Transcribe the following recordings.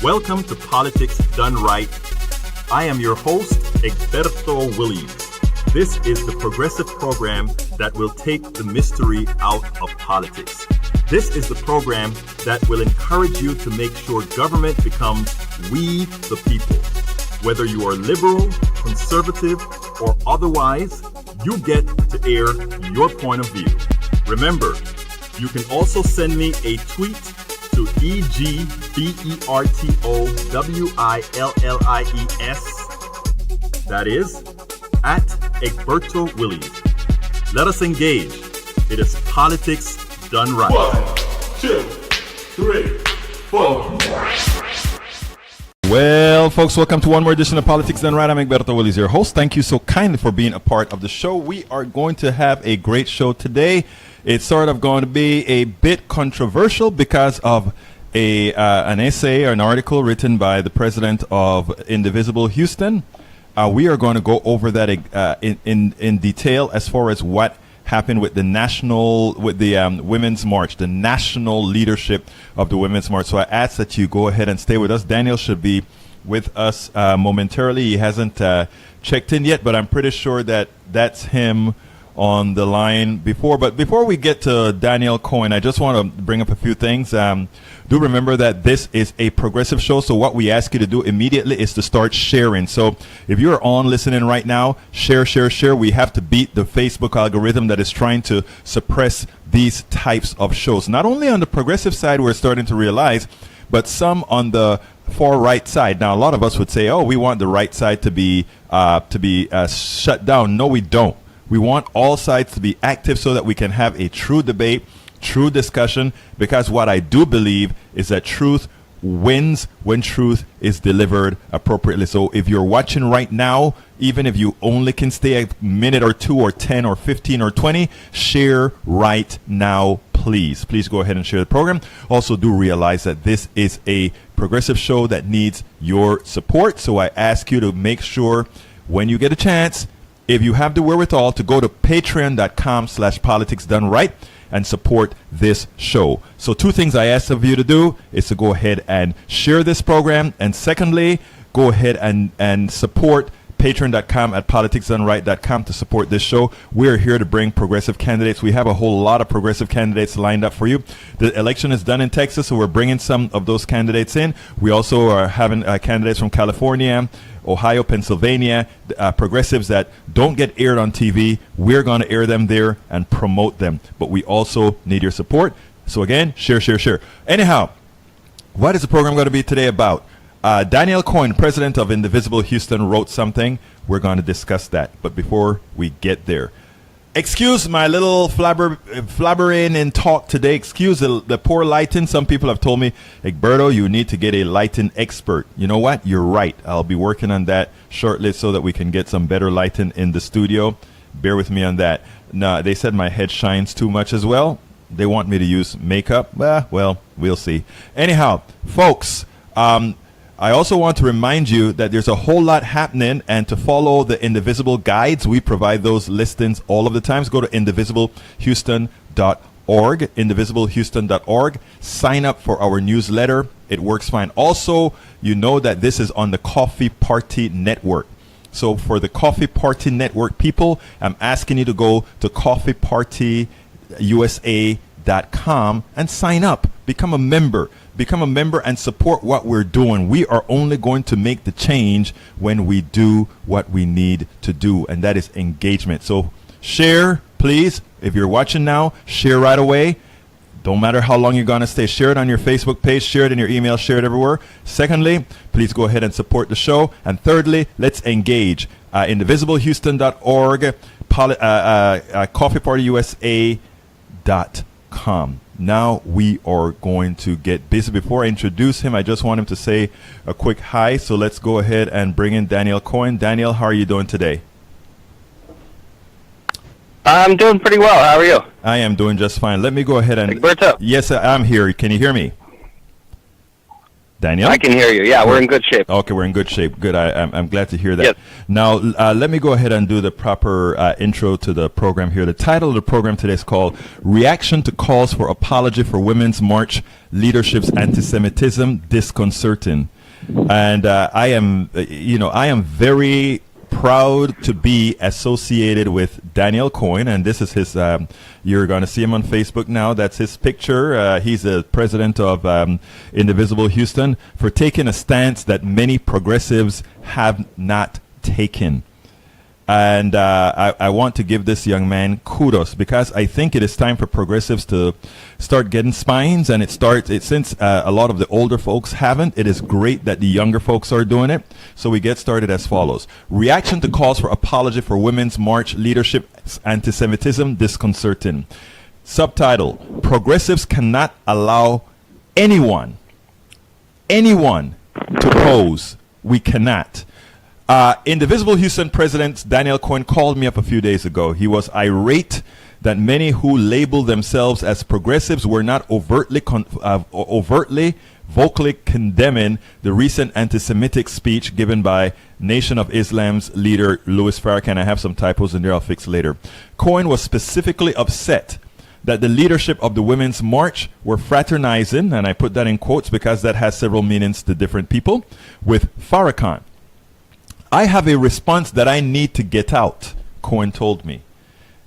Welcome to Politics Done Right. I am your host, Egberto Willies. This is the progressive program that will take the mystery out of politics. This is the program that will encourage you to make sure government becomes we the people. Whether you are liberal, conservative, or otherwise, you get to air your point of view. Remember, you can also send me a tweet to EGBERTOWILLIES. That is, at Egberto Willies. Let us engage. It is politics done right. 1, 2, 3, 4. Well, folks, welcome to one more edition of Politics Done Right. I'm Egberto Willies, your host. Thank you so kindly for being a part of the show. We are going to have a great show today. It's sort of going to be a bit controversial because of an essay or an article written by the president of Indivisible Houston. We are going to go over that in detail as far as what happened with the Women's March, the national leadership of the Women's March. So I ask that you go ahead and stay with us. Daniel should be with us momentarily. He hasn't checked in yet, but I'm pretty sure that that's him on the line before. But before we get to Daniel Cohen, I just want to bring up a few things. Do remember that this is a progressive show, so what we ask you to do immediately is to start sharing. So if you're on listening right now, share. We have to beat the Facebook algorithm that is trying to suppress these types of shows. Not only on the progressive side, we're starting to realize, but some on the far right side. Now, a lot of us would say, oh, we want the right side to be shut down. No, we don't. We want all sides to be active so that we can have a true debate, true discussion, because what I do believe is that truth wins when truth is delivered appropriately. So if you're watching right now, even if you only can stay a minute or 2 or 10 or 15 or 20, share right now, please. Please go ahead and share the program. Also, do realize that this is a progressive show that needs your support. So I ask you to make sure when you get a chance, if you have the wherewithal, to go to patreon.com/politicsdoneright and support this show. So 2 things I ask of you to do is to go ahead and share this program. And secondly, go ahead and support patreon.com@politicsdoneright.com to support this show. We're here to bring progressive candidates. We have a whole lot of progressive candidates lined up for you. The election is done in Texas, so we're bringing some of those candidates in. We also are having candidates from California, Ohio, Pennsylvania, progressives that don't get aired on TV. We're going to air them there and promote them. But we also need your support. So again, share. Anyhow, what is the program going to be today about? Daniel Cohen, president of Indivisible Houston, wrote something. We're going to discuss that. But before we get there, excuse my little flabbering in talk today. Excuse the poor lighting. Some people have told me, Egberto, you need to get a lighting expert. You know what? You're right. I'll be working on that shortly so that we can get some better lighting in the studio. Bear with me on that. No, they said my head shines too much as well. They want me to use makeup. Well, we'll see. Anyhow, folks, I also want to remind you that there's a whole lot happening, and to follow the Indivisible guides, we provide those listings all of the times. Go to indivisiblehouston.org, indivisiblehouston.org. Sign up for our newsletter. It works fine. Also, you know that this is on the Coffee Party Network. So for the Coffee Party Network people, I'm asking you to go to coffeepartyusa.com and sign up. Become a member and support what we're doing. We are only going to make the change when we do what we need to do, and that is engagement. So share, please. If you're watching now, share right away. Don't matter how long you're going to stay. Share it on your Facebook page, share it in your email, share it everywhere. Secondly, please go ahead and support the show. And thirdly, let's engage. Indivisiblehouston.org, coffeepartyusa.com. Now we are going to get busy. Before I introduce him, I just want him to say a quick hi. So let's go ahead and bring in Daniel Cohen. Daniel, how are you doing today? I'm doing pretty well. How are you? I am doing just fine. Let me go ahead and... Egberto. Yes, I'm here. Can you hear me? Daniel? I can hear you. Yeah, we're in good shape. Okay, we're in good shape. Good. I'm glad to hear that. Yes. Now, let me go ahead and do the proper intro to the program here. The title of the program today is called Reaction to Calls for Apology for Women's March Leadership's Anti-Semitism, Disconcerting. And I am very proud to be associated with Daniel Cohen, and this is his. You're going to see him on Facebook now. That's his picture. He's the president of Indivisible Houston, for taking a stance that many progressives have not taken. And I want to give this young man kudos, because I think it is time for progressives to start getting spines. And since a lot of the older folks haven't, it is great that the younger folks are doing it. So we get started as follows. Reaction to calls for apology for Women's March Leadership Anti-Semitism disconcerting. Subtitle: Progressives cannot allow anyone to pose. We cannot. Indivisible Houston President Daniel Cohen called me up a few days ago. He was irate that many who label themselves as progressives were not overtly, vocally condemning the recent anti-Semitic speech given by Nation of Islam's leader Louis Farrakhan. I have some typos in there I'll fix later. Cohen was specifically upset that the leadership of the Women's March were fraternizing, and I put that in quotes because that has several meanings to different people, with Farrakhan. I have a response that I need to get out, Cohen told me.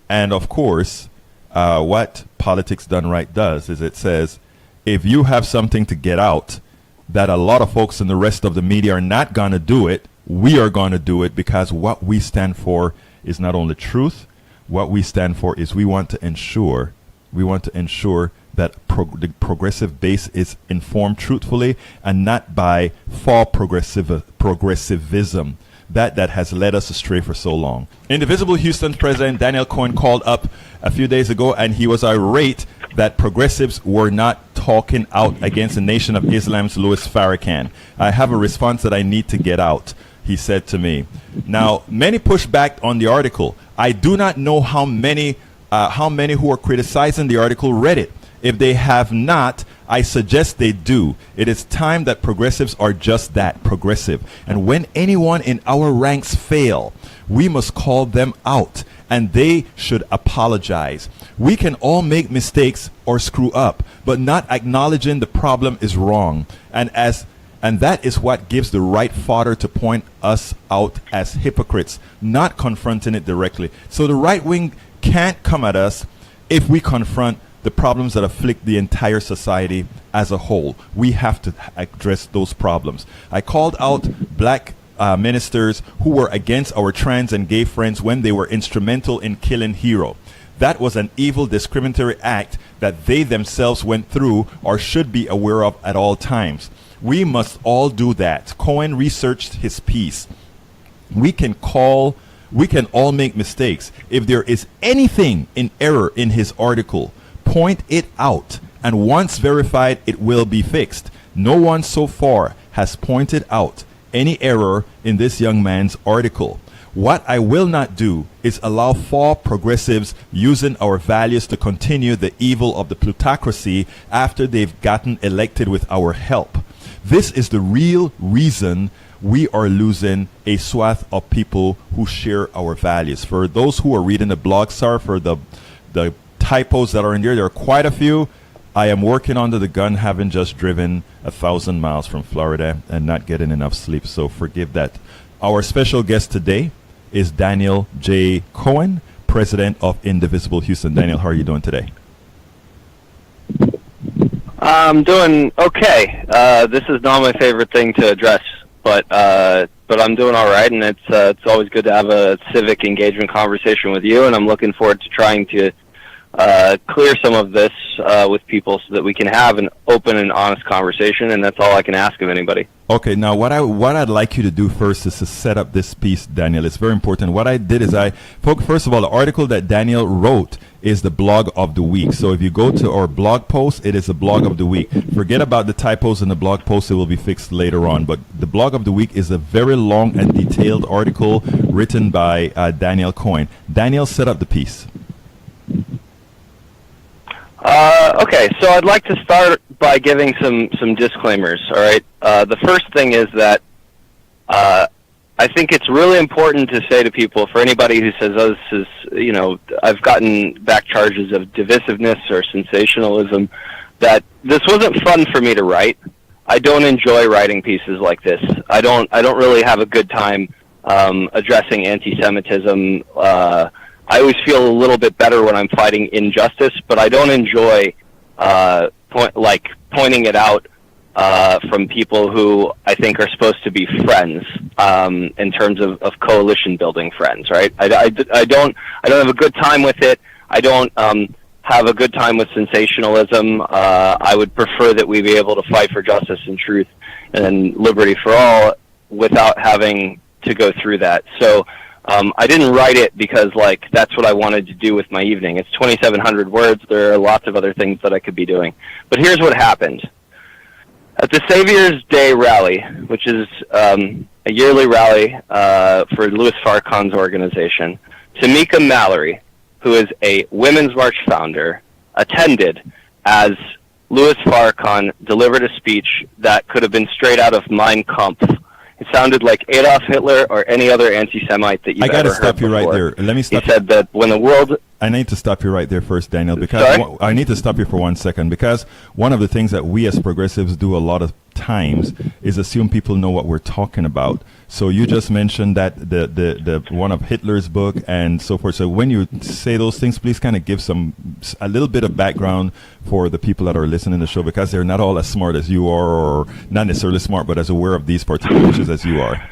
And of course, what Politics Done Right does is it says, if you have something to get out that a lot of folks in the rest of the media are not going to do it, we are going to do it, because what we stand for is not only truth. What we stand for is we want to ensure that the progressive base is informed truthfully and not by faux-progressivism. That has led us astray for so long. Indivisible Houston President Daniel Cohen called up a few days ago, and he was irate that progressives were not talking out against the Nation of Islam's Louis Farrakhan. I have a response that I need to get out, he said to me. Now, many pushed back on the article. I do not know how many who are criticizing the article read it. If they have not, I suggest they do. It is time that progressives are just that, progressive. And when anyone in our ranks fail, we must call them out, and they should apologize. We can all make mistakes or screw up, but not acknowledging the problem is wrong. And that is what gives the right fodder to point us out as hypocrites, not confronting it directly. So the right wing can't come at us if we confront the problems that afflict the entire society as a whole. We have to address those problems. I called out black ministers who were against our trans and gay friends when they were instrumental in killing Hero. That was an evil discriminatory act that they themselves went through or should be aware of at all times. We must all do that. Cohen researched his piece. We can all make mistakes. If there is anything in error in his article, point it out, and once verified, it will be fixed. No one so far has pointed out any error in this young man's article. What I will not do is allow faux-progressives using our values to continue the evil of the plutocracy after they've gotten elected with our help. This is the real reason we are losing a swath of people who share our values. For those who are reading the blog, sorry for the typos that are in there are quite a few. I am working under the gun, having just driven 1,000 miles from Florida and not getting enough sleep, so forgive that. Our special guest today is Daniel J. Cohen, president of Indivisible Houston. Daniel, how are you doing today? I'm doing okay. This is not my favorite thing to address, but I'm doing all right, and it's always good to have a civic engagement conversation with you, and I'm looking forward to trying to clear some of this with people so that we can have an open and honest conversation, and that's all I can ask of anybody. Okay, now what I'd like you to do first is to set up this piece, Daniel. It's very important. What I did is first of all, the article that Daniel wrote is the blog of the week. So if you go to our blog post, it is the blog of the week. Forget about the typos in the blog post. It will be fixed later on. But the blog of the week is a very long and detailed article written by Daniel Cohen. Daniel, set up the piece. Okay, so I'd like to start by giving some disclaimers, all right? The first thing is that I think it's really important to say to people, for anybody who says, oh, this is, I've gotten back charges of divisiveness or sensationalism, that this wasn't fun for me to write. I don't enjoy writing pieces like this. I don't really have a good time addressing anti-Semitism. I always feel a little bit better when I'm fighting injustice, but I don't enjoy pointing it out from people who I think are supposed to be friends in terms of coalition building friends, right? I don't have a good time with it. I don't have a good time with sensationalism. I would prefer that we be able to fight for justice and truth and liberty for all without having to go through that. So I didn't write it because that's what I wanted to do with my evening. It's 2,700 words. There are lots of other things that I could be doing. But here's what happened. At the Savior's Day rally, which is a yearly rally for Louis Farrakhan's organization, Tamika Mallory, who is a Women's March founder, attended as Louis Farrakhan delivered a speech that could have been straight out of Mein Kampf. It sounded like Adolf Hitler or any other anti-Semite that you've ever heard before. I got to stop you right there. Let me stop. He said that when the world... I need to stop you right there first, Daniel, because I need to stop you for 1 second, because one of the things that we as progressives do a lot of times is assume people know what we're talking about. So you just mentioned that the one of Hitler's book and so forth. So when you say those things, please kind of give a little bit of background for the people that are listening to the show, because they're not all as smart as you are, or not necessarily smart, but as aware of these particular issues as you are.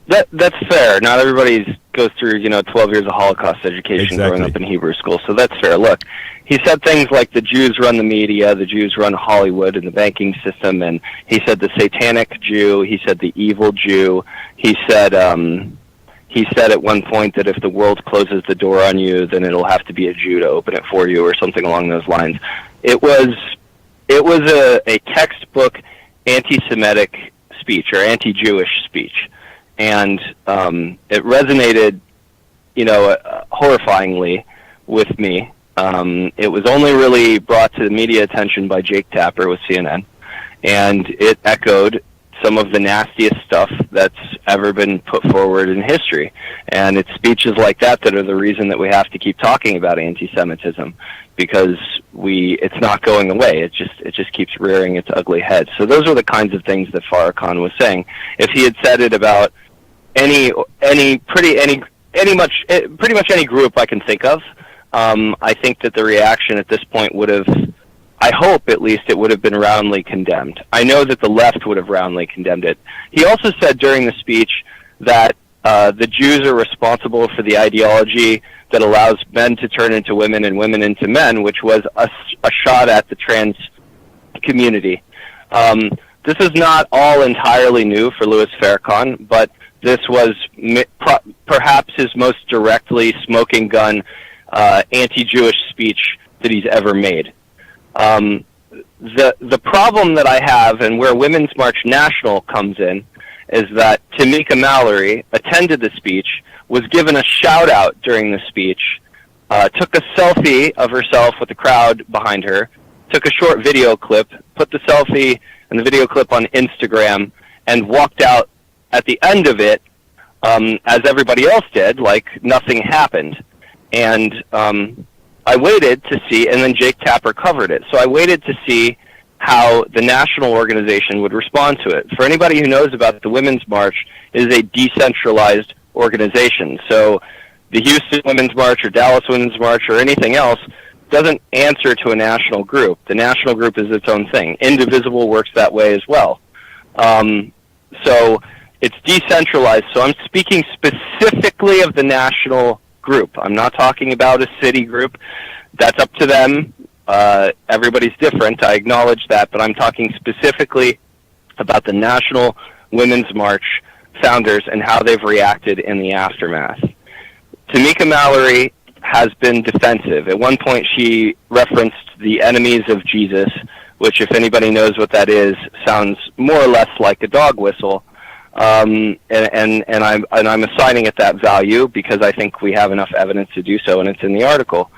That's fair. Not everybody goes through 12 years of Holocaust education growing up in Hebrew school, so that's fair. Look, he said things like the Jews run the media, the Jews run Hollywood and the banking system, and he said the satanic Jew, he said the evil Jew, he said at one point that if the world closes the door on you, then it'll have to be a Jew to open it for you, or something along those lines. It was a textbook anti-Semitic speech, or anti-Jewish speech. And it resonated, horrifyingly with me. It was only really brought to the media attention by Jake Tapper with CNN, and it echoed some of the nastiest stuff that's ever been put forward in history. And it's speeches like that are the reason that we have to keep talking about anti-Semitism, because it's not going away. It just keeps rearing its ugly head. So those are the kinds of things that Farrakhan was saying. If he had said it about pretty much any group I can think of, I think that the reaction at this point would have, I hope at least, it would have been roundly condemned. I know that the left would have roundly condemned it. He also said during the speech that the Jews are responsible for the ideology that allows men to turn into women and women into men, which was a shot at the trans community. This is not all entirely new for Louis Farrakhan, but this was perhaps his most directly smoking gun anti-Jewish speech that he's ever made. The problem that I have, and where Women's March National comes in, is that Tamika Mallory attended the speech, was given a shout-out during the speech, took a selfie of herself with the crowd behind her, took a short video clip, put the selfie and the video clip on Instagram, and walked out at the end of it, as everybody else did, like nothing happened. And I waited to see, and then Jake Tapper covered it. So I waited to see how the national organization would respond to it. For anybody who knows about the Women's March, it is a decentralized organization. So the Houston Women's March or Dallas Women's March or anything else doesn't answer to a national group. The national group is its own thing. Indivisible works that way as well. So it's decentralized. So I'm speaking specifically of the national group. I'm not talking about a city group. That's up to them. Everybody's different. I acknowledge that, but I'm talking specifically about the National Women's March founders and how they've reacted in the aftermath. Tamika Mallory has been defensive. At one point, she referenced the enemies of Jesus, which, if anybody knows what that is, sounds more or less like a dog whistle. And I'm assigning it that value because I think we have enough evidence to do so, and it's in the article.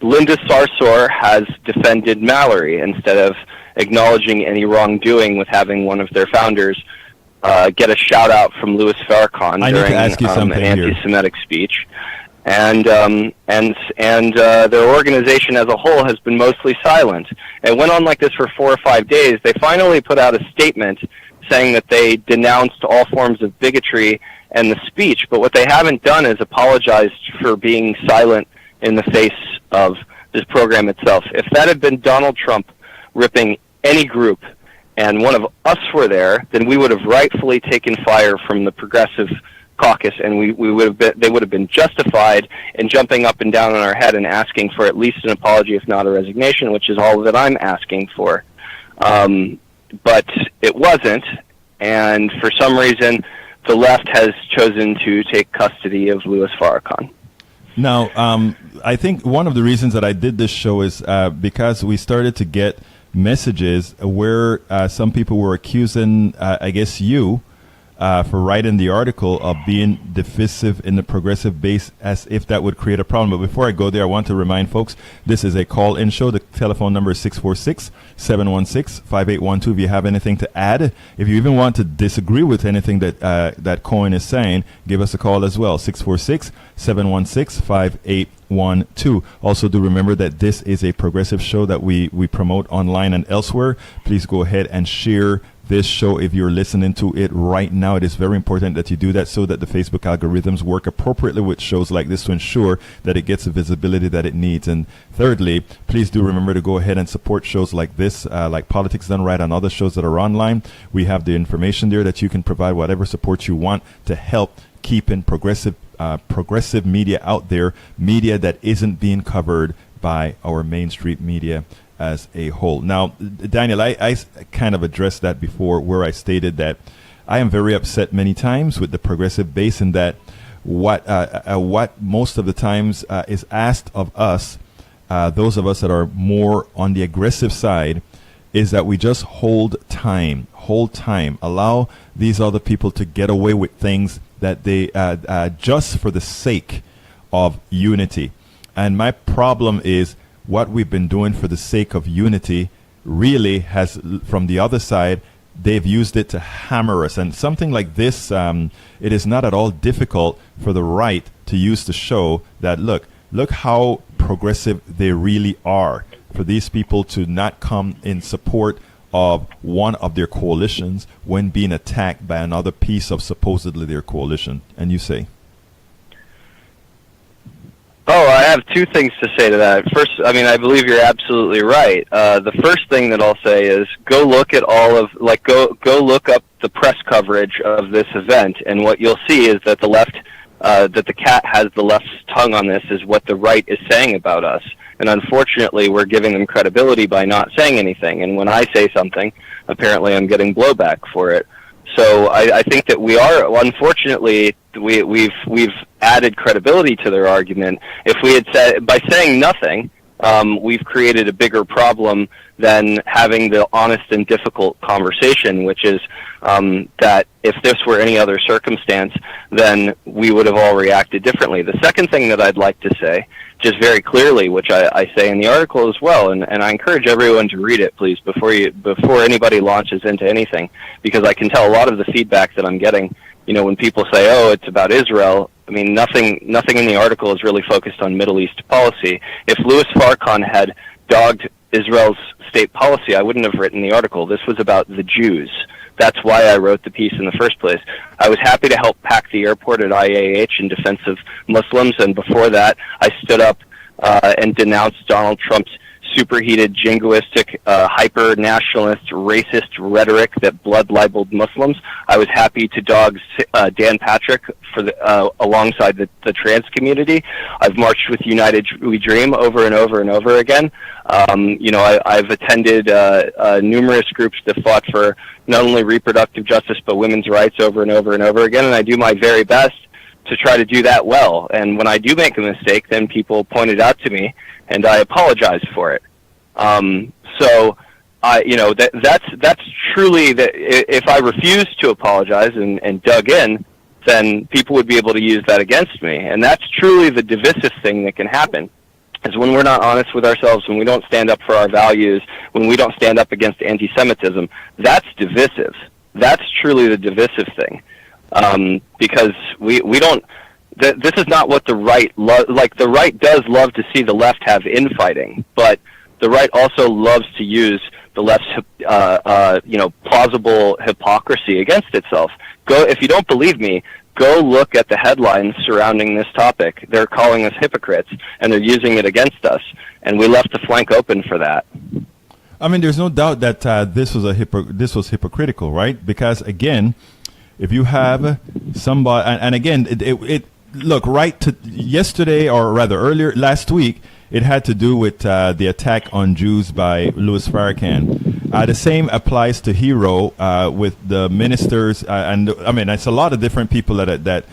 Linda Sarsour has defended Mallory instead of acknowledging any wrongdoing with having one of their founders get a shout-out from Louis Farrakhan during an anti-Semitic speech. and their organization as a whole has been mostly silent. It went on like this for 4 or 5 days. They finally put out a statement saying that they denounced all forms of bigotry and the speech, but what they haven't done is apologized for being silent in the face of this program itself. If that had been Donald Trump ripping any group and one of us were there, then we would have rightfully taken fire from the progressive caucus, and they would have been justified in jumping up and down on our head and asking for at least an apology, if not a resignation, which is all that I'm asking for. But it wasn't, and for some reason, the left has chosen to take custody of Louis Farrakhan. Now, I think one of the reasons that I did this show is because we started to get messages where some people were accusing, I guess, you for writing the article of being divisive in the progressive base, as if that would create a problem. But before I go there, I want to remind folks, this is a call-in show. The telephone number is 646-716-5812. If you have anything to add, if you even want to disagree with anything that that Cohen is saying, give us a call as well, 646-716-5812. Also, do remember that this is a progressive show that we promote online and elsewhere. Please go ahead and share this show if you're listening to it right now. It is very important that you do that so that the Facebook algorithms work appropriately with shows like this to ensure that it gets the visibility that it needs. And thirdly, please do remember to go ahead and support shows like this, like Politics Done Right and other shows that are online. We have the information there that you can provide whatever support you want to help keeping progressive media out there, media that isn't being covered by our mainstream media as a whole. Now, Daniel, I kind of addressed that before, where I stated that I am very upset many times with the progressive base, and that what most of the times is asked of us, those of us that are more on the aggressive side, is that we just hold time, allow these other people to get away with things that they just for the sake of unity. And my problem is, what we've been doing for the sake of unity really has, from the other side, they've used it to hammer us. And something like this, it is not at all difficult for the right to use to show that, look how progressive they really are. For these people to not come in support of one of their coalitions when being attacked by another piece of supposedly their coalition. And you say? Oh, I have two things to say to that. First, I mean, I believe you're absolutely right. The first thing that I'll say is go look at go look up the press coverage of this event, and what you'll see is that the left, that the cat has the left's tongue on this, is what the right is saying about us. And unfortunately, we're giving them credibility by not saying anything. And when I say something, apparently I'm getting blowback for it. So I think that we are, unfortunately, we've added credibility to their argument. If we had said, by saying nothing, we've created a bigger problem than having the honest and difficult conversation, which is that if this were any other circumstance, then we would have all reacted differently. The second thing that I'd like to say, just very clearly, which I say in the article as well, and I encourage everyone to read it, please, before anybody launches into anything, because I can tell a lot of the feedback that I'm getting, when people say, oh, it's about Israel, I mean, nothing in the article is really focused on Middle East policy. If Louis Farrakhan had dogged Israel's state policy, I wouldn't have written the article. This was about the Jews. That's why I wrote the piece in the first place. I was happy to help pack the airport at IAH in defense of Muslims, and before that, I stood up and denounced Donald Trump's superheated, jingoistic, hyper-nationalist, racist rhetoric that blood-libeled Muslims. I was happy to dog Dan Patrick for alongside the trans community. I've marched with United We Dream over and over and over again. I've attended numerous groups that fought for not only reproductive justice but women's rights over and over and over again, and I do my very best to try to do that well. And when I do make a mistake, then people point it out to me, and I apologize for it. That's truly if I refused to apologize and dug in, then people would be able to use that against me. And that's truly the divisive thing that can happen, is when we're not honest with ourselves, when we don't stand up for our values, when we don't stand up against anti-Semitism. That's divisive. That's truly the divisive thing. Because we don't, this is not what the right like. The right does love to see the left have infighting, but the right also loves to use the left's plausible hypocrisy against itself. If you don't believe me, go look at the headlines surrounding this topic. They're calling us hypocrites, and they're using it against us, and we left the flank open for that. I mean, there's no doubt that this was hypocritical, right? Because again, if you have somebody, and again, it look, right to yesterday, or rather earlier last week, it had to do with the attack on Jews by Louis Farrakhan. The same applies to Hero with the ministers, and I mean, it's a lot of different people that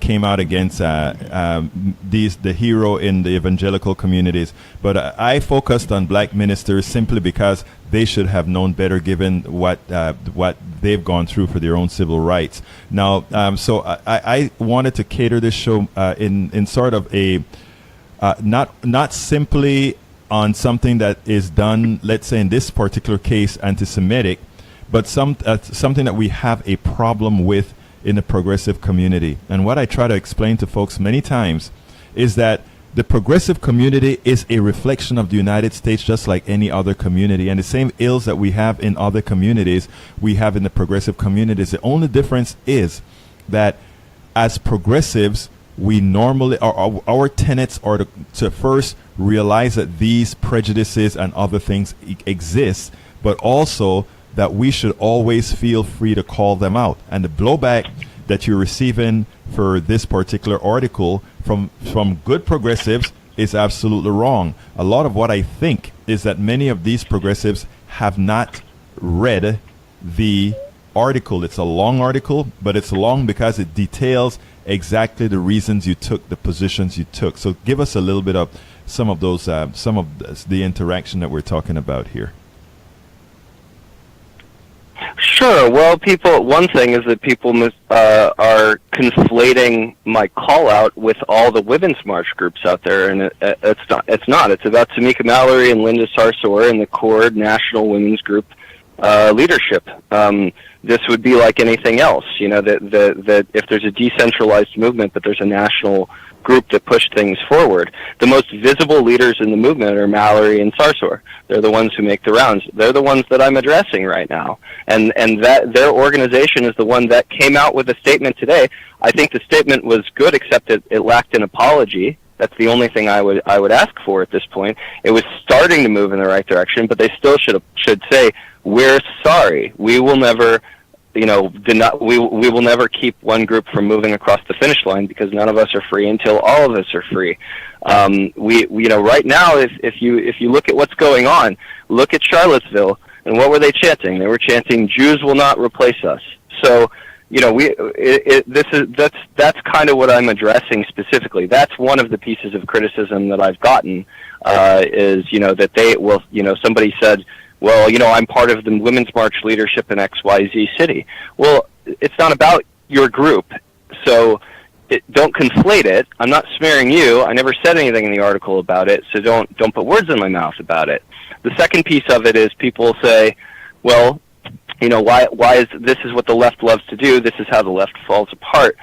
came out against the Hero in the evangelical communities. But I focused on black ministers simply because they should have known better, given what they've gone through for their own civil rights. Now, so I wanted to cater this show in sort of a not simply on something that is done, let's say in this particular case, anti-Semitic, but something that we have a problem with in the progressive community. And what I try to explain to folks many times is that the progressive community is a reflection of the United States, just like any other community. And the same ills that we have in other communities, we have in the progressive communities. The only difference is that as progressives, we normally, our tenets are to first realize that these prejudices and other things exist, but also that we should always feel free to call them out. And the blowback that you're receiving for this particular article from good progressives is absolutely wrong. A lot of what I think is that many of these progressives have not read the article. It's a long article, but it's long because it details exactly the reasons you took the positions you took. So give us a little bit of some of the interaction that we're talking about here. Sure. Well, one thing is that people are conflating my call out with all the women's march groups out there, and it's not. It's about Tamika Mallory and Linda Sarsour and the CORD National Women's Group leadership. This would be like anything else, that if there's a decentralized movement, but there's a national group that pushed things forward. The most visible leaders in the movement are Mallory and Sarsour. They're the ones who make the rounds. They're the ones that I'm addressing right now. And that their organization is the one that came out with a statement today. I think the statement was good, except it lacked an apology. That's the only thing I would ask for at this point. It was starting to move in the right direction, but they still should say, we're sorry. We will never, we will never keep one group from moving across the finish line, because none of us are free until all of us are free. Right now, if you look at what's going on, look at Charlottesville, and what were they chanting? They were chanting, "Jews will not replace us." So, that's kind of what I'm addressing specifically. That's one of the pieces of criticism that I've gotten, is that they will, somebody said, well, I'm part of the Women's March leadership in XYZ city. Well, it's not about your group, so don't conflate it. I'm not smearing you. I never said anything in the article about it, so don't put words in my mouth about it. The second piece of it is people say, well, why is this is what the left loves to do? This is how the left falls apart.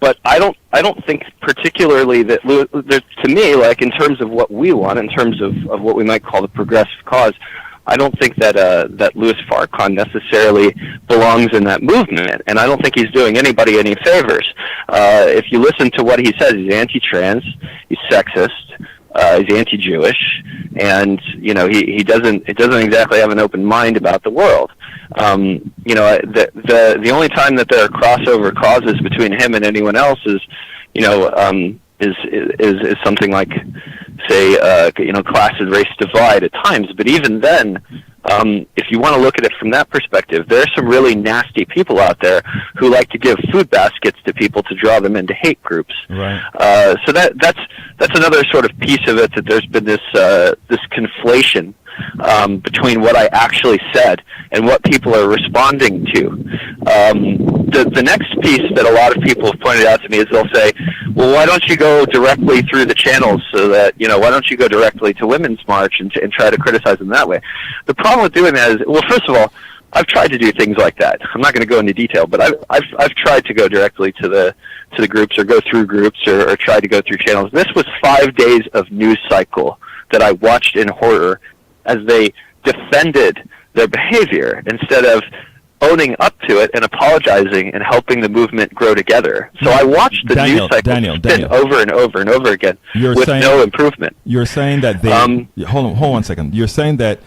But I don't think particularly that, to me, like in terms of what we want, in terms of what we might call the progressive cause, I don't think that Louis Farrakhan necessarily belongs in that movement, and I don't think he's doing anybody any favors. If you listen to what he says, he's anti-trans, he's sexist, he's anti-Jewish, and he doesn't exactly have an open mind about the world. The only time that there are crossover causes between him and anyone else is something like, say, class and race divide at times. But even then, if you want to look at it from that perspective, there are some really nasty people out there who like to give food baskets to people to draw them into hate groups. Right. So that's another sort of piece of it, that there's been this conflation between what I actually said and what people are responding to. The next piece that a lot of people have pointed out to me is they'll say, well, why don't you go directly through the channels, so that, why don't you go directly to Women's March and try to criticize them that way? The problem with doing that is, well, first of all, I've tried to do things like that. I'm not going to go into detail, but I've tried to go directly to the groups or go through groups or try to go through channels. This was 5 days of news cycle that I watched in horror as they defended their behavior instead of owning up to it and apologizing and helping the movement grow together. So I watched the news cycle spin over and over and over again with no improvement. You're saying that they hold on 1 second. You're saying that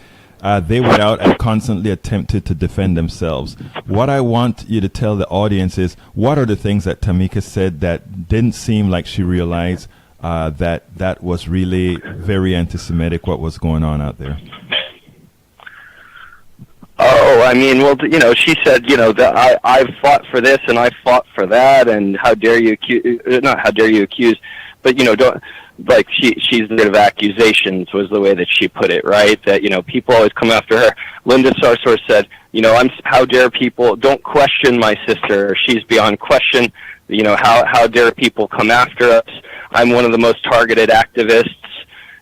they went out and constantly attempted to defend themselves. What I want you to tell the audience is, what are the things that Tamika said that didn't seem like she realized that was really very anti-Semitic, what was going on out there? Oh, I mean, well, she said, that I've fought for this and I fought for that, and how dare you accuse, not how dare you accuse, but, don't, like, she's the of accusations was the way that she put it, right? That, people always come after her. Linda Sarsour said, how dare people, don't question my sister, she's beyond question, how dare people come after us, I'm one of the most targeted activists.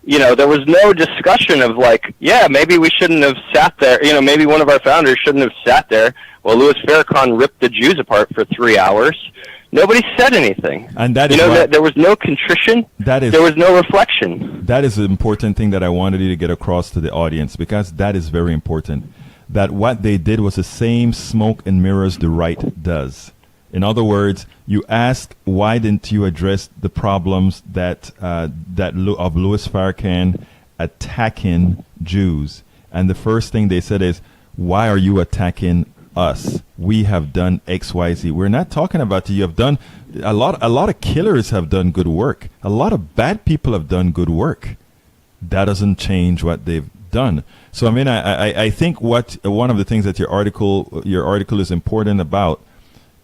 There was no discussion of like, yeah, maybe we shouldn't have sat there. Maybe one of our founders shouldn't have sat there while Louis Farrakhan ripped the Jews apart for 3 hours. Nobody said anything. And that is there was no contrition. There was no reflection. That is the important thing that I wanted you to get across to the audience, because that is very important. That what they did was the same smoke and mirrors the right does. In other words, you ask, why didn't you address the problems of Louis Farrakhan attacking Jews? And the first thing they said is, why are you attacking us? We have done X, Y, Z. We're not talking about you. You have done a lot of killers have done good work. A lot of bad people have done good work. That doesn't change what they've done. So I mean, I think one of the things that your article is important about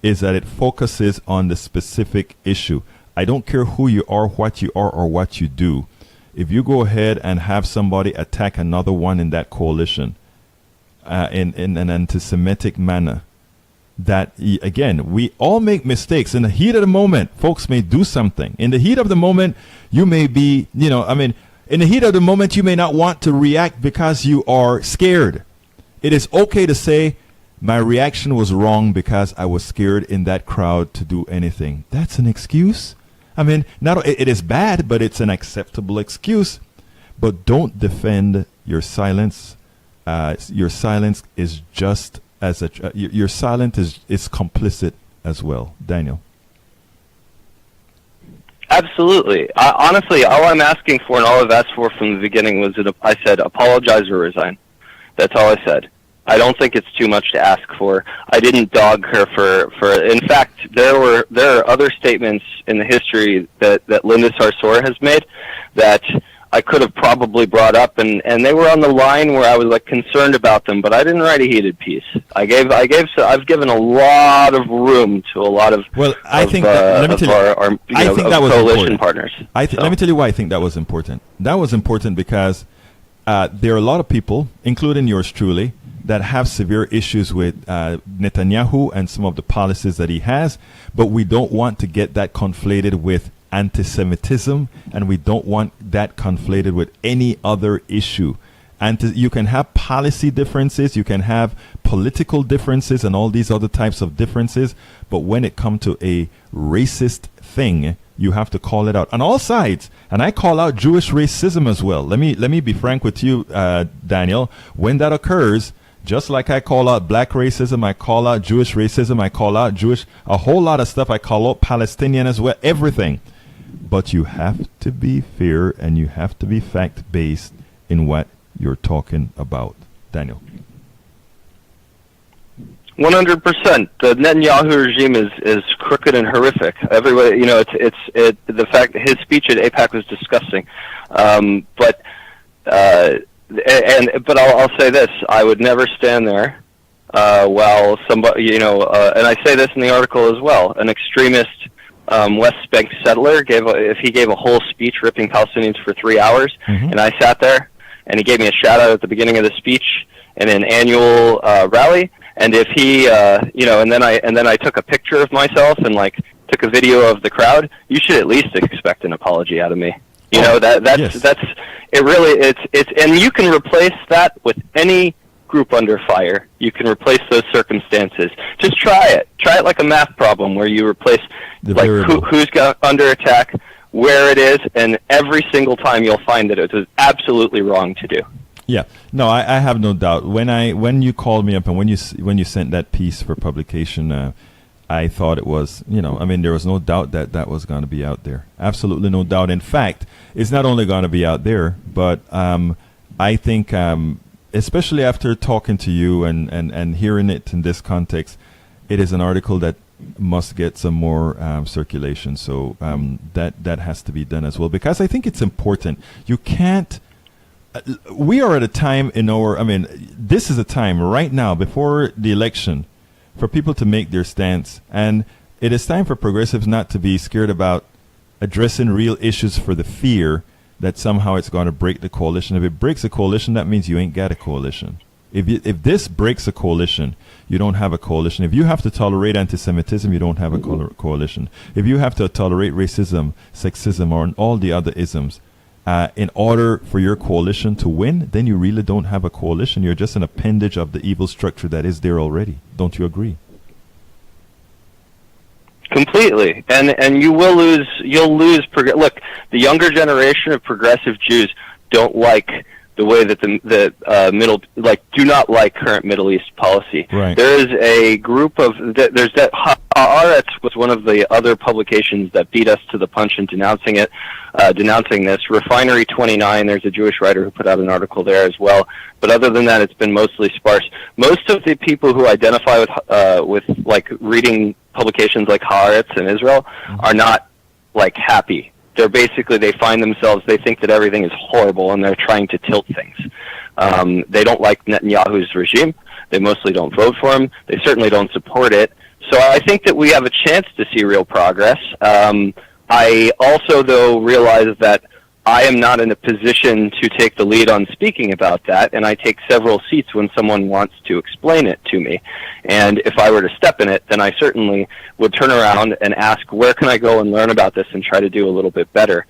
is that it focuses on the specific issue. I don't care who you are, what you are, or what you do. If you go ahead and have somebody attack another one in that coalition in an anti-Semitic manner, that, again, we all make mistakes. In the heat of the moment, folks may do something. In the heat of the moment, you may be, in the heat of the moment, you may not want to react because you are scared. It is okay to say, my reaction was wrong because I was scared in that crowd to do anything. That's an excuse. I mean, it is bad, but it's an acceptable excuse. But don't defend your silence. Your silence is just as your silence is complicit as well. Daniel. Absolutely. Honestly, all I'm asking for and all I've asked for from the beginning was that I said apologize or resign. That's all I said. I don't think it's too much to ask for. I didn't dog her for. In fact, there are other statements in the history that Linda Sarsour has made that I could have probably brought up, and they were on the line where I was like concerned about them, but I didn't write a heated piece. I've given a lot of room to a lot of I think that coalition partners. Let me tell you why I think that was important. That was important because there are a lot of people, including yours truly, that have severe issues with Netanyahu and some of the policies that he has, but we don't want to get that conflated with anti-Semitism, and we don't want that conflated with any other issue. You can have policy differences, you can have political differences and all these other types of differences, but when it comes to a racist thing, you have to call it out on all sides. And I call out Jewish racism as well. Let me be frank with you, Daniel. When that occurs, just like I call out black racism, I call out Jewish racism, I call out a whole lot of stuff. I call out Palestinian as well, everything. But you have to be fair and you have to be fact-based in what you're talking about. Daniel. 100%. The Netanyahu regime is crooked and horrific. Everybody, the fact that his speech at AIPAC was disgusting. But I'll say this: I would never stand there while somebody, and I say this in the article as well. An extremist West Bank settler gave a whole speech ripping Palestinians for 3 hours, and I sat there, and he gave me a shout out at the beginning of the speech in an annual rally. And if he, and then I took a picture of myself and took a video of the crowd, you should at least expect an apology out of me. That's it. Really, it's and you can replace that with any group under fire, you can replace those circumstances. Just try it. Try it like a math problem where you replace who's got under attack, where it is, and every single time you'll find that it was absolutely wrong to do. Yeah, no, I have no doubt. When you called me up and when you sent that piece for publication, I thought it was, there was no doubt that was going to be out there. Absolutely no doubt. In fact, it's not only going to be out there, but I think, especially after talking to you and hearing it in this context, it is an article that must get some more circulation. So that has to be done as well, because I think it's important. You can't. We are at a time this is a time right now before the election for people to make their stance. And it is time for progressives not to be scared about addressing real issues for the fear that somehow it's going to break the coalition. If it breaks a coalition, that means you ain't got a coalition. If this breaks a coalition, you don't have a coalition. If you have to tolerate anti-Semitism, you don't have a coalition. If you have to tolerate racism, sexism, or all the other isms, in order for your coalition to win, then you really don't have a coalition. You're just an appendage of the evil structure that is there already. Don't you agree? Completely. And you'll lose. Look, the younger generation of progressive Jews don't like the way that do not like current Middle East policy. Right. There is a group of there's that Haaretz was one of the other publications that beat us to the punch in denouncing this. Refinery 29, there's a Jewish writer who put out an article there as well. But other than that, it's been mostly sparse. Most of the people who identify with like reading publications like Haaretz in Israel are not like happy. They're basically, they find themselves, they think that everything is horrible and they're trying to tilt things. They don't like Netanyahu's regime. They mostly don't vote for him. They certainly don't support it. So I think that we have a chance to see real progress. I also, though, realize that I am not in a position to take the lead on speaking about that, and I take several seats when someone wants to explain it to me. And if I were to step in it, then I certainly would turn around and ask, where can I go and learn about this and try to do a little bit better?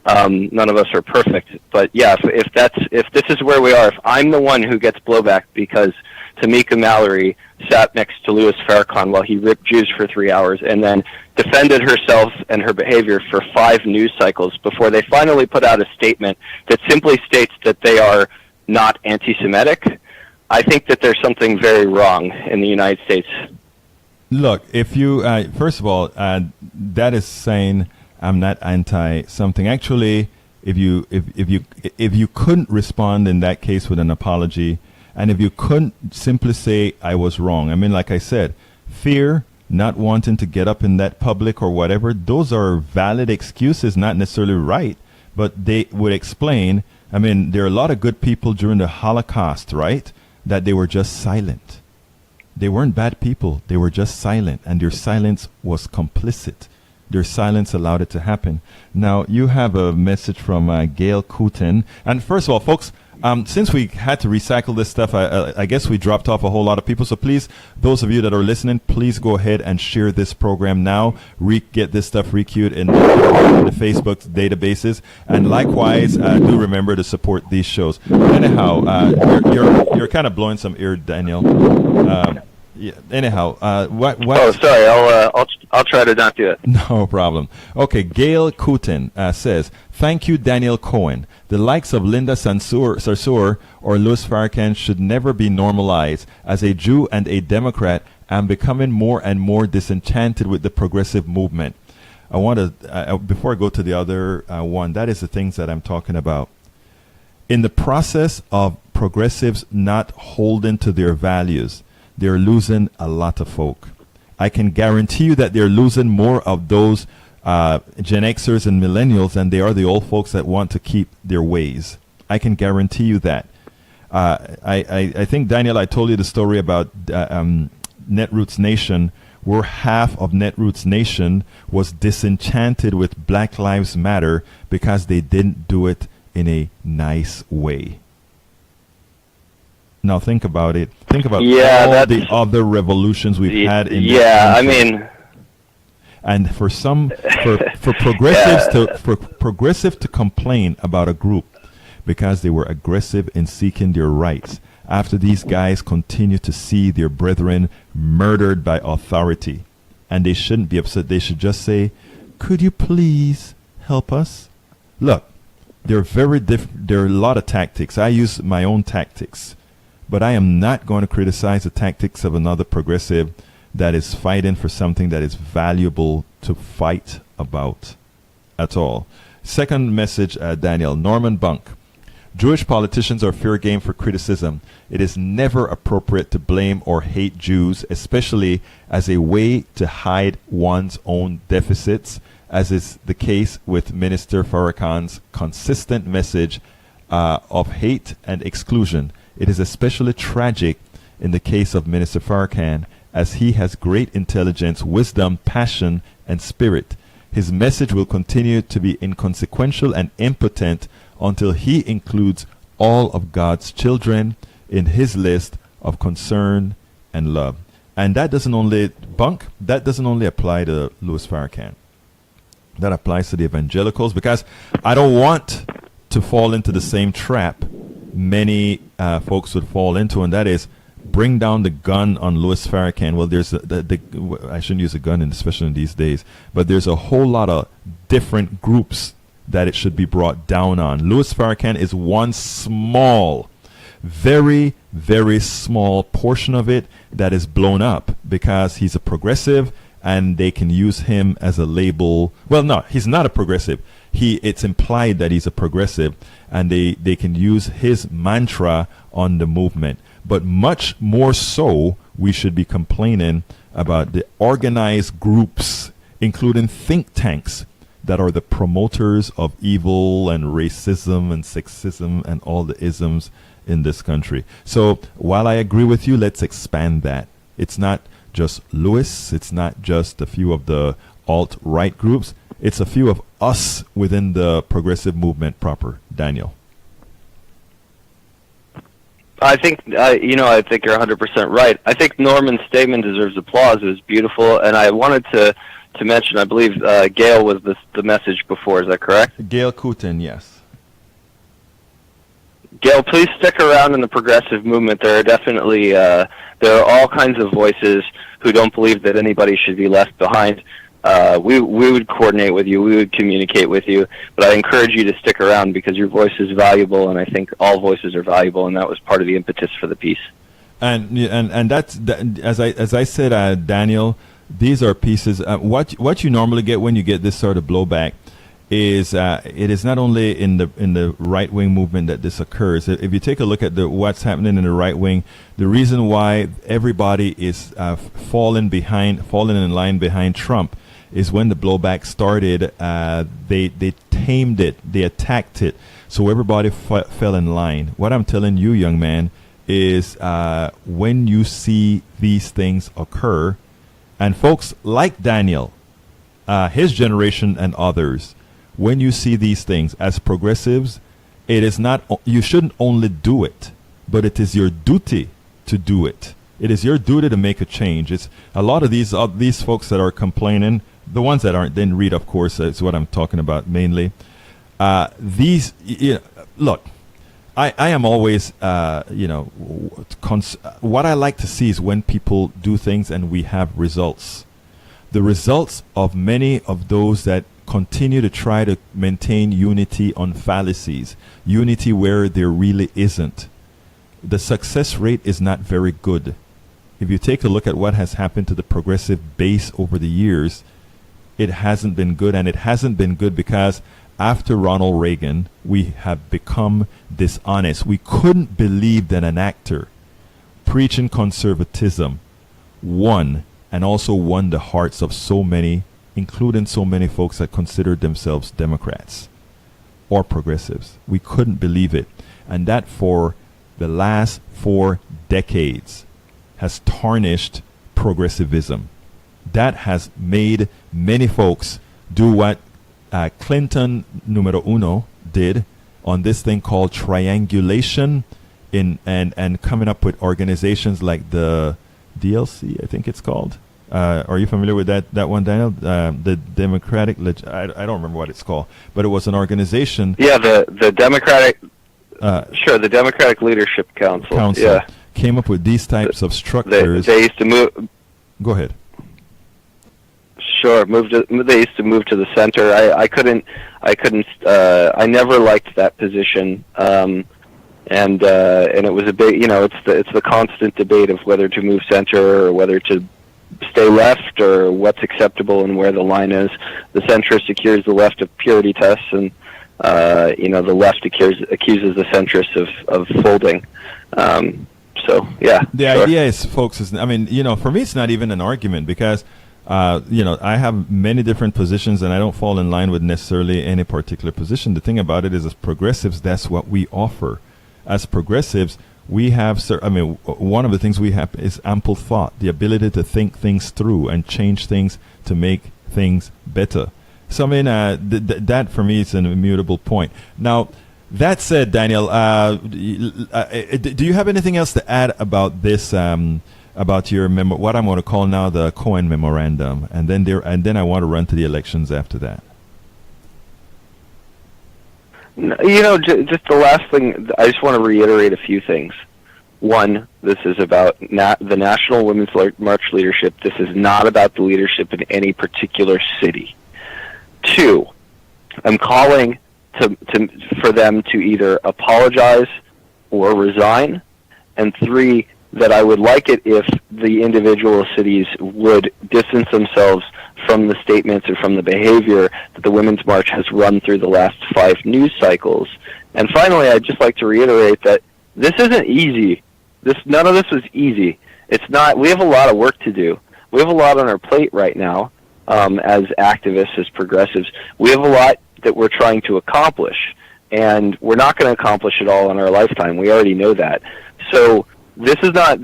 None of us are perfect, but yeah, if this is where we are, if I'm the one who gets blowback because Tamika Mallory sat next to Louis Farrakhan while he ripped Jews for 3 hours and then defended herself and her behavior for 5 news cycles before they finally put out a statement that simply states that they are not anti-Semitic, I think that there's something very wrong in the United States. Look, if you first of all, that is saying I'm not anti-something. Actually, if you couldn't respond in that case with an apology, and if you couldn't simply say I was wrong, I mean, like I said, fear, not wanting to get up in that public or whatever, those are valid excuses, not necessarily right, but they would explain. I mean, there are a lot of good people during the Holocaust, right, that they were just silent. They weren't bad people. They were just silent, and their silence was complicit. Their silence allowed it to happen. Now, you have a message from Gail Cohen. And first of all, folks, since we had to recycle this stuff, I guess we dropped off a whole lot of people. So please, those of you that are listening, please go ahead and share this program now. Get this stuff requeued in the Facebook databases. And likewise, do remember to support these shows. Anyhow, you're kind of blowing some ear, Daniel. Yeah. Anyhow, what? Oh, sorry. I'll try to not do it. No problem. Okay. Gail Cohen says, "Thank you, Daniel Cohen. The likes of Linda Sarsour or Louis Farrakhan should never be normalized. As a Jew and a Democrat, I'm becoming more and more disenchanted with the progressive movement." I want to before I go to the other one. That is the things that I'm talking about. In the process of progressives not holding to their values, they're losing a lot of folk. I can guarantee you that they're losing more of those Gen Xers and millennials than they are the old folks that want to keep their ways. I can guarantee you that. I think, Daniel, I told you the story about Netroots Nation, where half of Netroots Nation was disenchanted with Black Lives Matter because they didn't do it in a nice way. Now think about it. Think about all the other revolutions we've had in this country. And for progressives to complain about a group because they were aggressive in seeking their rights, after these guys continue to see their brethren murdered by authority. And they shouldn't be upset. They should just say, could you please help us? Look, there are a lot of tactics. I use my own tactics. But I am not going to criticize the tactics of another progressive that is fighting for something that is valuable to fight about at all. Second message, Daniel. Norman Bunk. Jewish politicians are fair game for criticism. It is never appropriate to blame or hate Jews, especially as a way to hide one's own deficits, as is the case with Minister Farrakhan's consistent message of hate and exclusion. It is especially tragic in the case of Minister Farrakhan, as he has great intelligence, wisdom, passion, and spirit. His message will continue to be inconsequential and impotent until he includes all of God's children in his list of concern and love. And that doesn't only apply to Louis Farrakhan. That applies to the evangelicals, because I don't want to fall into the same trap many folks would fall into, and that is bring down the gun on Louis Farrakhan. Well, there's I shouldn't use a gun, especially in these days, but there's a whole lot of different groups that it should be brought down on. Louis Farrakhan is one small, very, very small portion of it that is blown up because he's a progressive and they can use him as a label. Well, no, he's not a progressive. It's implied that he's a progressive, and they can use his mantra on the movement. But much more so, we should be complaining about the organized groups, including think tanks, that are the promoters of evil and racism and sexism and all the isms in this country. So while I agree with you, let's expand that. It's not just Louis. It's not just a few of the alt-right groups. It's a few of us within the progressive movement proper. Daniel. I think I think you're 100% right. I think Norman's statement deserves applause. It was beautiful, and I wanted to mention, I believe Gail was the message before. Is that correct? Gail Kutin, yes. Gail, please stick around in the progressive movement. There are definitely there are all kinds of voices who don't believe that anybody should be left behind. We would coordinate with you. We would communicate with you. But I encourage you to stick around because your voice is valuable, and I think all voices are valuable, and that was part of the impetus for the piece. And that's as I said, Daniel. These are pieces. What you normally get when you get this sort of blowback is it is not only in the right wing movement that this occurs. If you take a look at what's happening in the right wing, the reason why everybody is falling in line behind Trump is when the blowback started. They tamed it, they attacked it, so everybody fell in line. What I'm telling you, young man, is when you see these things occur. And folks like Daniel, his generation and others, when you see these things as progressives, it is not, you shouldn't only do it, but it is your duty to do it. It is your duty to make a change. It's a lot of these folks that are complaining, the ones that aren't, then read, of course, is what I'm talking about mainly. Look, I am always, what I like to see is when people do things and we have results. The results of many of those that continue to try to maintain unity on fallacies, unity where there really isn't. The success rate is not very good. If you take a look at what has happened to the progressive base over the years, it hasn't been good, and it hasn't been good because after Ronald Reagan, we have become dishonest. We couldn't believe that an actor preaching conservatism won the hearts of so many, including so many folks that considered themselves Democrats or progressives. We couldn't believe it. And that for the last 4 decades has tarnished progressivism. That has made many folks do what Clinton numero uno did on this thing called triangulation and coming up with organizations like the DLC, I think it's called. Are you familiar with that one, Daniel? The Democratic, I don't remember what it's called, but it was an organization. Yeah, the Democratic Sure, the Democratic Leadership Council. Yeah, came up with these types of structures. They used to move. Go ahead. Sure, they used to move to the center. I never liked that position. And it was a big, it's the constant debate of whether to move center or whether to stay left or what's acceptable and where the line is. The centrist accuses the left of purity tests, and the left accuses the centrists of folding. So yeah. The idea is, folks, for me, it's not even an argument because. I have many different positions and I don't fall in line with necessarily any particular position. The thing about it is, as progressives, that's what we offer. As progressives, we have, one of the things we have is ample thought, the ability to think things through and change things to make things better. So, that for me is an immutable point. Now, that said, Daniel, do you have anything else to add about this, about your what I'm going to call now the Cohen memorandum, and then I want to run to the elections after that. Just the last thing, I just want to reiterate a few things. One, this is about the National Women's March leadership. This is not about the leadership in any particular city. Two, I'm calling for them to either apologize or resign. And three, that I would like it if the individual cities would distance themselves from the statements and from the behavior that the Women's March has run through the last 5 news cycles. And finally, I'd just like to reiterate that this isn't easy. None of this is easy. It's not. We have a lot of work to do. We have a lot on our plate right now as activists, as progressives. We have a lot that we're trying to accomplish, and we're not going to accomplish it all in our lifetime. We already know that. So this is not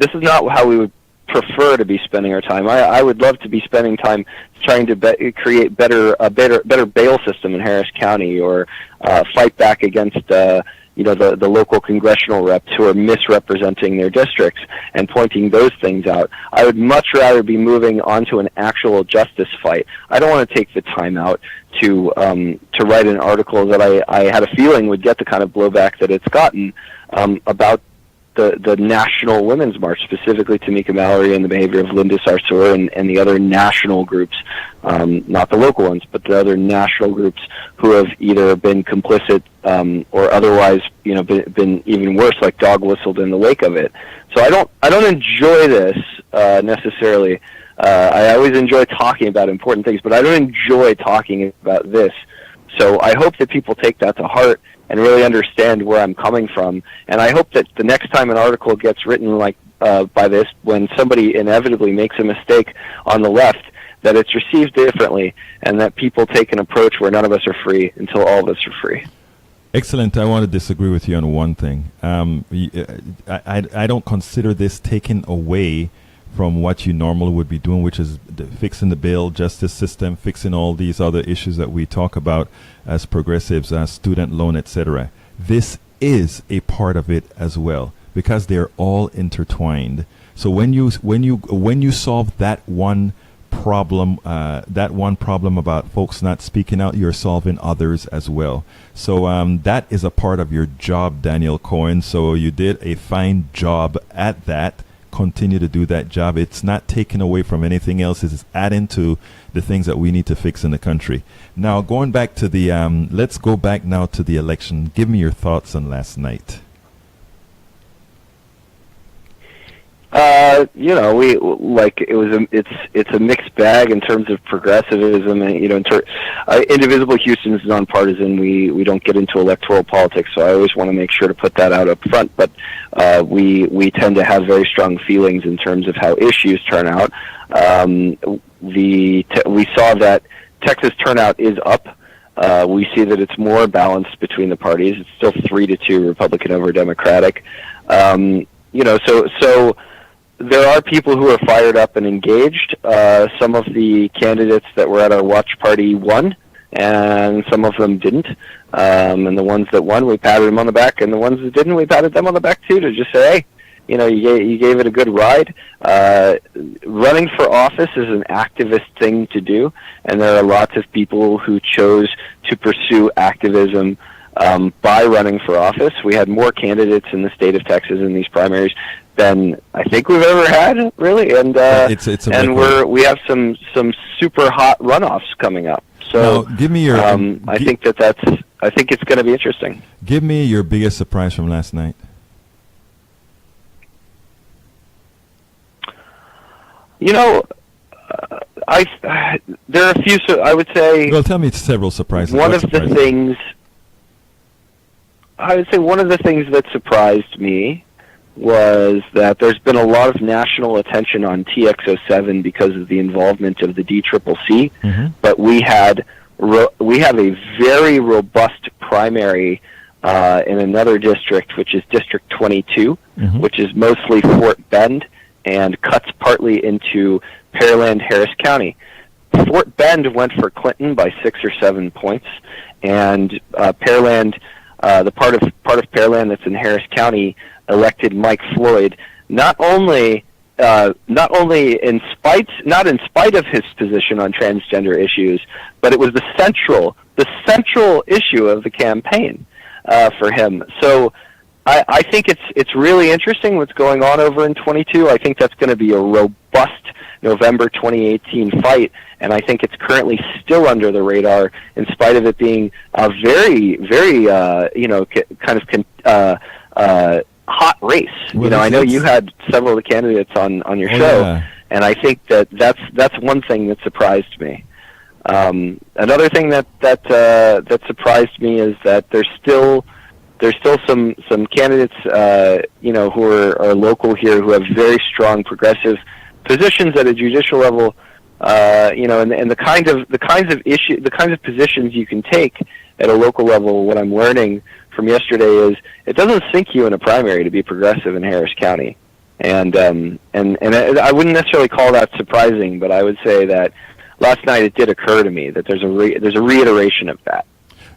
how we would prefer to be spending our time. I would love to be spending time trying to create a better bail system in Harris County, or fight back against the local congressional reps who are misrepresenting their districts and pointing those things out. I would much rather be moving on to an actual justice fight. I don't want to take the time out to write an article that I had a feeling would get the kind of blowback that it's gotten about the National Women's March, specifically Tamika Mallory and the behavior of Linda Sarsour and the other national groups, not the local ones, but the other national groups who have either been complicit or otherwise, been even worse, like dog whistled in the wake of it. So I don't enjoy this necessarily. I always enjoy talking about important things, but I don't enjoy talking about this. So I hope that people take that to heart and really understand where I'm coming from. And I hope that the next time an article gets written by this, when somebody inevitably makes a mistake on the left, that it's received differently, and that people take an approach where none of us are free until all of us are free. Excellent. I want to disagree with you on one thing. I don't consider this taken away from what you normally would be doing, which is fixing the bail justice system, fixing all these other issues that we talk about as progressives, as student loan, etc. This is a part of it as well, because they're all intertwined. So when you solve that one problem about folks not speaking out, you're solving others as well. So that is a part of your job, Daniel Cohen. So you did a fine job at that. Continue to do that job. It's not taken away from anything else. It's adding to the things that we need to fix in the country. Now, going back to the, let's go back now to the election. Give me your thoughts on last night. It's a mixed bag in terms of progressivism, and Indivisible Houston is nonpartisan. We don't get into electoral politics, so I always want to make sure to put that out up front. But we tend to have very strong feelings in terms of how issues turn out. We saw that Texas turnout is up. We see that it's more balanced between the parties. It's still 3-2 Republican over Democratic. So there are people who are fired up and engaged. Some of the candidates that were at our watch party won, and some of them didn't. And the ones that won, we patted them on the back, and the ones that didn't, we patted them on the back too, to just say, hey, you gave it a good ride. Running for office is an activist thing to do, and there are lots of people who chose to pursue activism by running for office. We had more candidates in the state of Texas in these primaries than I think we've ever had, really. And we have some super hot runoffs coming up. So now, give me your. I think it's going to be interesting. Give me your biggest surprise from last night. You know, there are a few. So I would say. Well, tell me several surprises. One of the things that surprised me was that there's been a lot of national attention on TX07 because of the involvement of the DCCC, but we have a very robust primary in another district, which is District 22, which is mostly Fort Bend and cuts partly into Pearland, Harris County. Fort Bend went for Clinton by 6 or 7 points, and Pearland, the part of Pearland that's in Harris County, elected Mike Floyd. Not only in spite of his position on transgender issues, but it was the central issue of the campaign for him. So I think it's really interesting what's going on over in 22. I think that's going to be a robust November 2018 fight, and I think it's currently still under the radar in spite of it being a very, very hot race. Well, I know you had several of the candidates on your show, and I think that's one thing that surprised me. Another thing that surprised me is that there's still some candidates who are local here who have very strong progressive positions at a judicial level, and the kinds of positions you can take at a local level. What I'm learning from yesterday is it doesn't sink you in a primary to be progressive in Harris County, and I wouldn't necessarily call that surprising, but I would say that last night it did occur to me that there's a reiteration of that.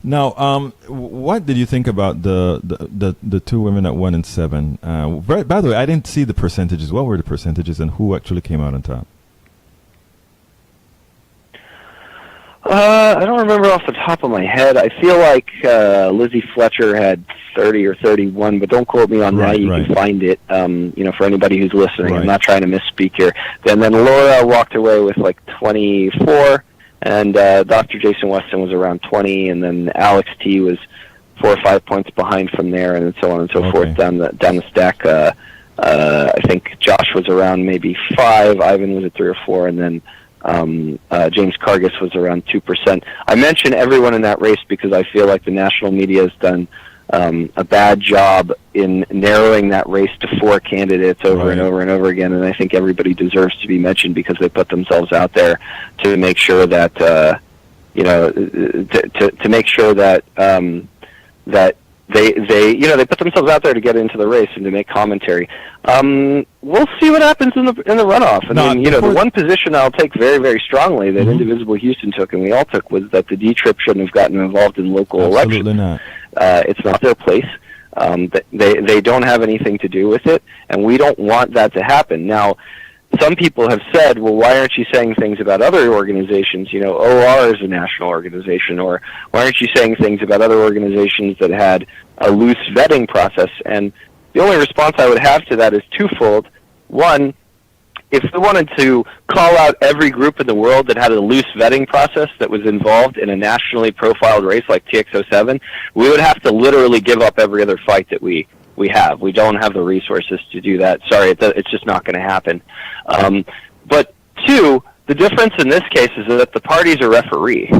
Now, what did you think about the two women at 1 and 7? By the way, I didn't see the percentages. What were the percentages, and who actually came out on top? I don't remember off the top of my head. I feel like Lizzie Fletcher had 30 or 31, but don't quote me on that. You can find it, for anybody who's listening. Right. I'm not trying to misspeak here. And then Laura walked away with like 24. And Dr. Jason Weston was around 20, and then Alex T was 4 or 5 points behind from there, and so on and so forth down the stack. I think Josh was around maybe 5, Ivan was at 3 or 4, and then James Cargis was around 2%. I mention everyone in that race because I feel like the national media has done a bad job in narrowing that race to 4 candidates over and over and over again, and I think everybody deserves to be mentioned because they put themselves out there to make sure that to make sure that that they put themselves out there to get into the race and to make commentary. We'll see what happens in the runoff. The one position I'll take very, very strongly that Indivisible Houston took and we all took was that the D-Trip shouldn't have gotten involved in local elections. Not. It's not their place. They don't have anything to do with it, and we don't want that to happen. Now, some people have said, well, why aren't you saying things about other organizations? OR is a national organization, or why aren't you saying things about other organizations that had a loose vetting process? And the only response I would have to that is twofold. One, if we wanted to call out every group in the world that had a loose vetting process that was involved in a nationally profiled race like TX07, we would have to literally give up every other fight that we have. We don't have the resources to do that. Sorry, it's just not going to happen. But two, the difference in this case is that the party's a referee.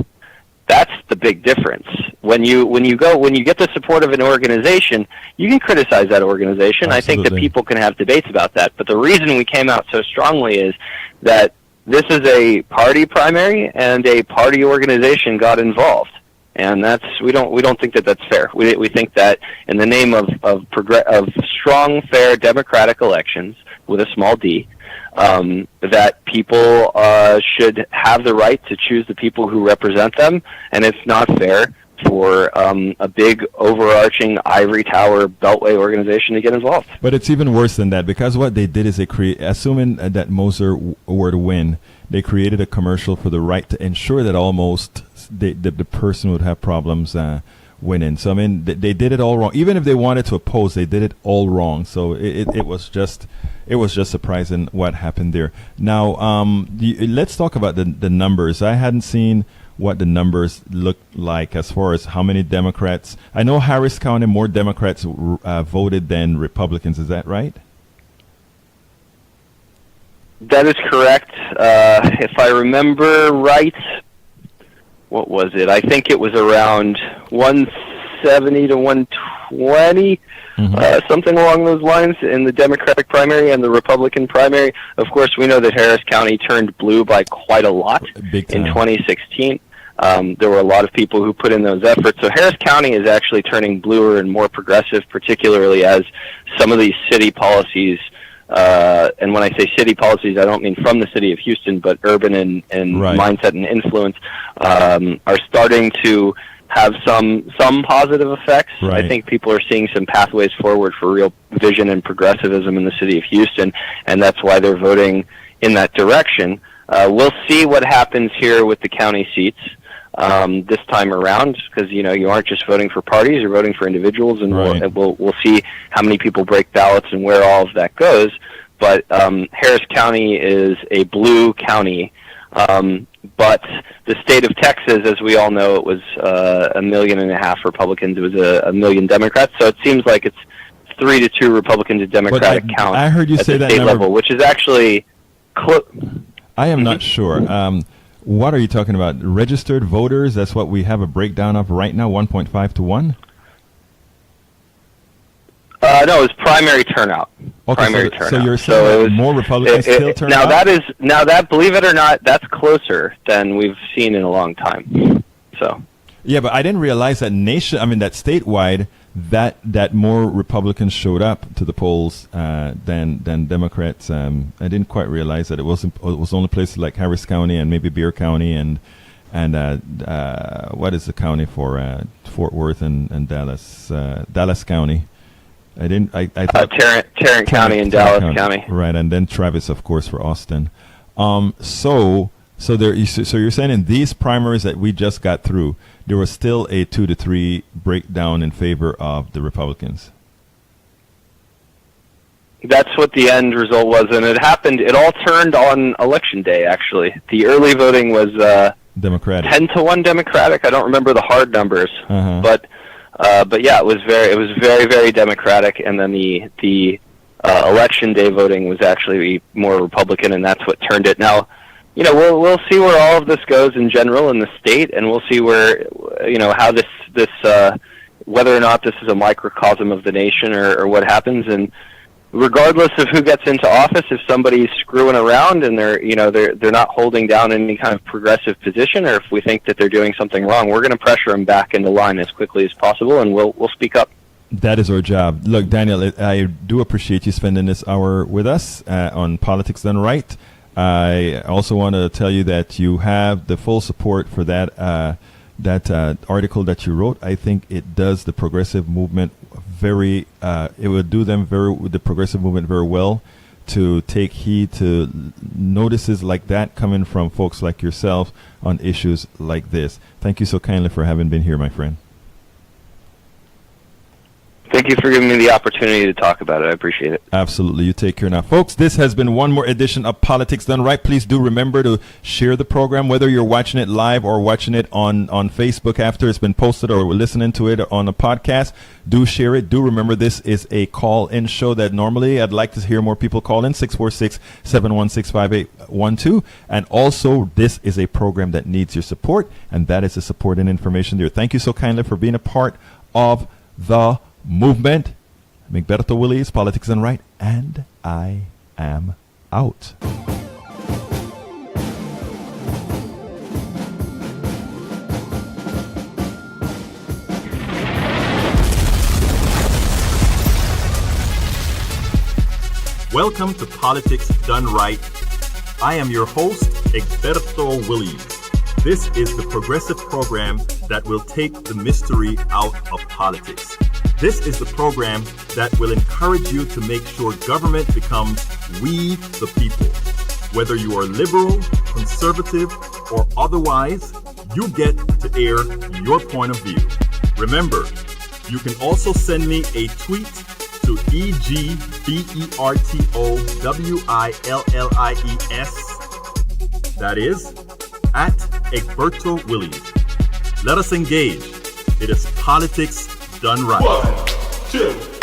That's the big difference. When you get the support of an organization, you can criticize that organization. Absolutely. I think that people can have debates about that. But the reason we came out so strongly is that this is a party primary and a party organization got involved. And we don't think that that's fair. We think that in the name of strong, fair, democratic elections with a small d, that people should have the right to choose the people who represent them, and it's not fair for a big, overarching ivory tower beltway organization to get involved. But it's even worse than that, because what they did is assuming that Moser were to win, they created a commercial for the right to ensure that almost the person would have problems winning. So I mean, they did it all wrong. Even if they wanted to oppose, they did it all wrong. So it was just surprising what happened there. Now, let's talk about the numbers. I hadn't seen what the numbers look like as far as how many Democrats. I know Harris County, more Democrats voted than Republicans. Is that right? That is correct. If I remember right, what was it? I think it was around 170 to 120, something along those lines in the Democratic primary and the Republican primary. Of course, we know that Harris County turned blue by quite a lot in 2016. There were a lot of people who put in those efforts. So Harris County is actually turning bluer and more progressive, particularly as some of these city policies, and when I say city policies, I don't mean from the city of Houston, but urban and right. mindset and influence, are starting to have some positive effects. Right. I think people are seeing some pathways forward for real vision and progressivism in the city of Houston, and that's why they're voting in that direction. We'll see what happens here with the county seats this time around, because you aren't just voting for parties, you're voting for individuals, and right. we'll see how many people break ballots and where all of that goes. But Harris County is a blue county. But the state of Texas, as we all know, it was 1.5 million Republicans. It was a million Democrats. So it seems like it's 3-2 Republican to Democratic count. I heard you say at the that state number level, which is actually I am not sure. What are you talking about? Registered voters? That's what we have a breakdown of right now, 1.5 to 1? No, it's primary turnout. Okay, primary so, turnout. So you're saying more Republicans still turn out? Now that, believe it or not, that's closer than we've seen in a long time. So. Yeah, but I didn't realize that that statewide, that more Republicans showed up to the polls than Democrats. I didn't quite realize that it was only places like Harris County and maybe Bexar County and what is the county for Fort Worth and Dallas? Dallas County. I thought Tarrant County and Dallas County. Right, and then Travis, of course, for Austin. So you're saying in these primaries that we just got through, there was still a 2-3 breakdown in favor of the Republicans. That's what the end result was, and it happened. It all turned on Election Day. Actually, the early voting was Democratic, 10-1 Democratic. I don't remember the hard numbers, but yeah, it was very, very Democratic, and then the Election Day voting was actually more Republican, and that's what turned it. Now, we'll see where all of this goes in general in the state, and we'll see where, how this whether or not this is a microcosm of the nation or what happens. And regardless of who gets into office, if somebody's screwing around and they're not holding down any kind of progressive position, or if we think that they're doing something wrong, we're going to pressure them back into line as quickly as possible, and we'll speak up. That is our job. Look, Daniel, I do appreciate you spending this hour with us on Politics Done Right. I also want to tell you that you have the full support for that article that you wrote. I think it does the progressive movement it would do the progressive movement very well to take heed to notices like that coming from folks like yourself on issues like this. Thank you so kindly for having been here, my friend. Thank you for giving me the opportunity to talk about it. I appreciate it. Absolutely. You take care now. Folks, this has been one more edition of Politics Done Right. Please do remember to share the program, whether you're watching it live or watching it on Facebook after it's been posted or listening to it on a podcast. Do share it. Do remember this is a call-in show that normally I'd like to hear more people call in, 646-716-5812. And also, this is a program that needs your support, and that is the support and information there. Thank you so kindly for being a part of the movement. Egberto Willies, Politics Done Right, and I am out. Welcome to Politics Done Right. I am your host, Egberto Willies. This is the progressive program that will take the mystery out of politics. This is the program that will encourage you to make sure government becomes we the people. Whether you are liberal, conservative, or otherwise, you get to air your point of view. Remember, you can also send me a tweet to EGBERTOWILLIES. That is, at Egberto Willies. Let us engage. It is politics done right. 1, 2,